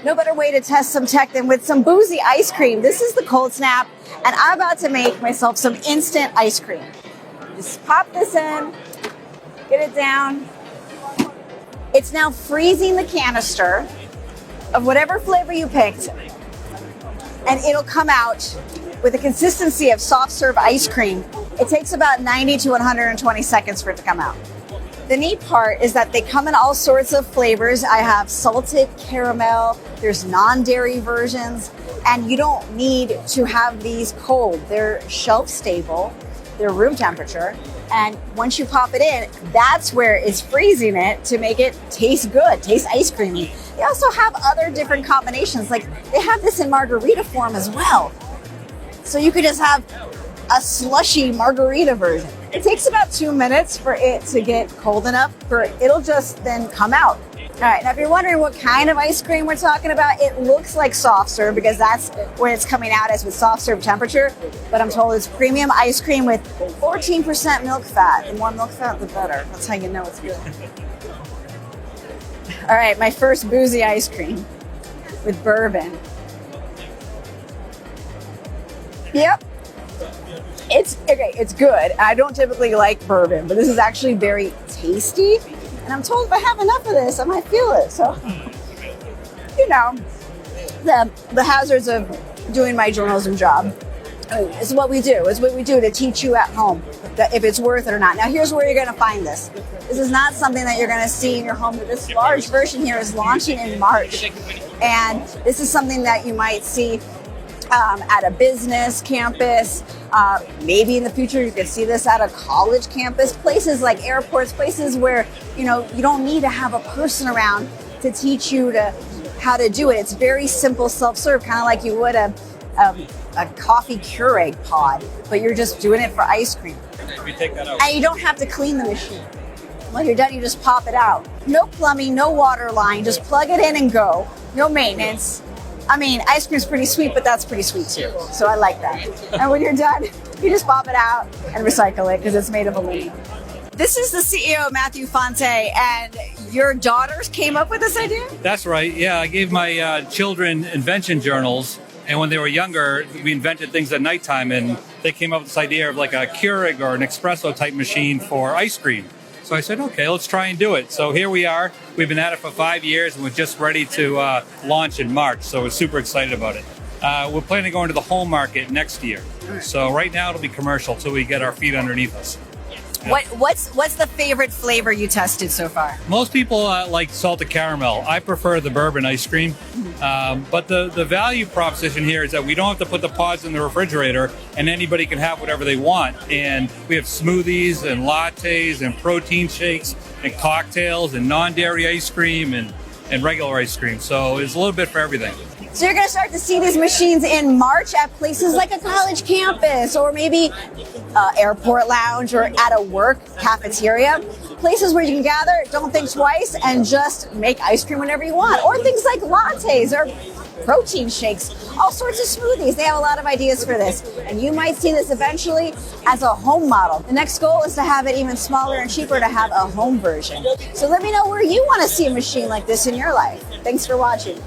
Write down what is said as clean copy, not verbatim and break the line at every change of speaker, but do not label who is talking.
No better way to test some tech than with some boozy ice cream. This is the ColdSnap, and I'm about to make myself some instant ice cream. Just pop this in, get it down. It's now freezing the canister of whatever flavor you picked, and it'll come out with the consistency of soft serve ice cream. It takes about 90 to 120 seconds for it to come out. The neat part is that they come in all sorts of flavors. I have salted caramel, there's non-dairy versions, and you don't need to have these cold. They're shelf stable, they're room temperature, and once you pop it in, that's where it's freezing it to make it taste good, taste ice creamy. They also have other different combinations, like they have this in margarita form as well. So you could just have a slushy margarita version. It takes about 2 minutes for it to get cold enough for it'll just then come out. All right, now if you're wondering what kind of ice cream we're talking about, it looks like soft serve because that's where it's coming out as with soft serve temperature, but I'm told it's premium ice cream with 14% milk fat. The more milk fat, the better. That's how you know it's good. All right, my first boozy ice cream with bourbon. Yep. It's okay, it's good. I don't typically like bourbon, but this is actually very tasty. And I'm told if I have enough of this, I might feel it. So, you know, the hazards of doing my journalism job is what we do. It's what we do to teach you at home that if it's worth it or not. Now, here's where you're going to find this. This is not something that you're going to see in your home. This large version here is launching in March. And this is something that you might see at a business campus, maybe in the future you could see this at a college campus, places like airports, places where you don't need to have a person around to teach you how to do it. It's very simple, self-serve, kind of like you would a coffee Keurig pod, but you're just doing it for ice cream.
You take that out.
And you don't have to clean the machine. When you're done, you just pop it out. No plumbing, no water line, just plug it in and go. No maintenance. I mean, ice cream's pretty sweet, but that's pretty sweet too. So I like that. And when you're done, you just pop it out and recycle it because it's made of aluminum. This is the CEO, Matthew Fonte, and your daughters came up with this idea?
That's right. Yeah, I gave my children invention journals, and when they were younger, we invented things at nighttime, and they came up with this idea of like a Keurig or an espresso type machine for ice cream. So I said, okay, let's try and do it. So here we are. We've been at it for 5 years, and we're just ready to launch in March. So we're super excited about it. We're planning to go into the home market next year. So right now it'll be commercial till we get our feet underneath us. Yeah.
What's the favorite flavor you tested so far?
Most people like salted caramel. I prefer the bourbon ice cream. But the value proposition here is that we don't have to put the pods in the refrigerator and anybody can have whatever they want. And we have smoothies and lattes and protein shakes and cocktails and non-dairy ice cream and regular ice cream. So it's a little bit for everything.
So you're going to start to see these machines in March at places like a college campus or maybe airport lounge or at a work cafeteria. Places where you can gather, don't think twice, and just make ice cream whenever you want. Or things like lattes or protein shakes, all sorts of smoothies. They have a lot of ideas for this. And you might see this eventually as a home model. The next goal is to have it even smaller and cheaper to have a home version. So let me know where you want to see a machine like this in your life. Thanks for watching.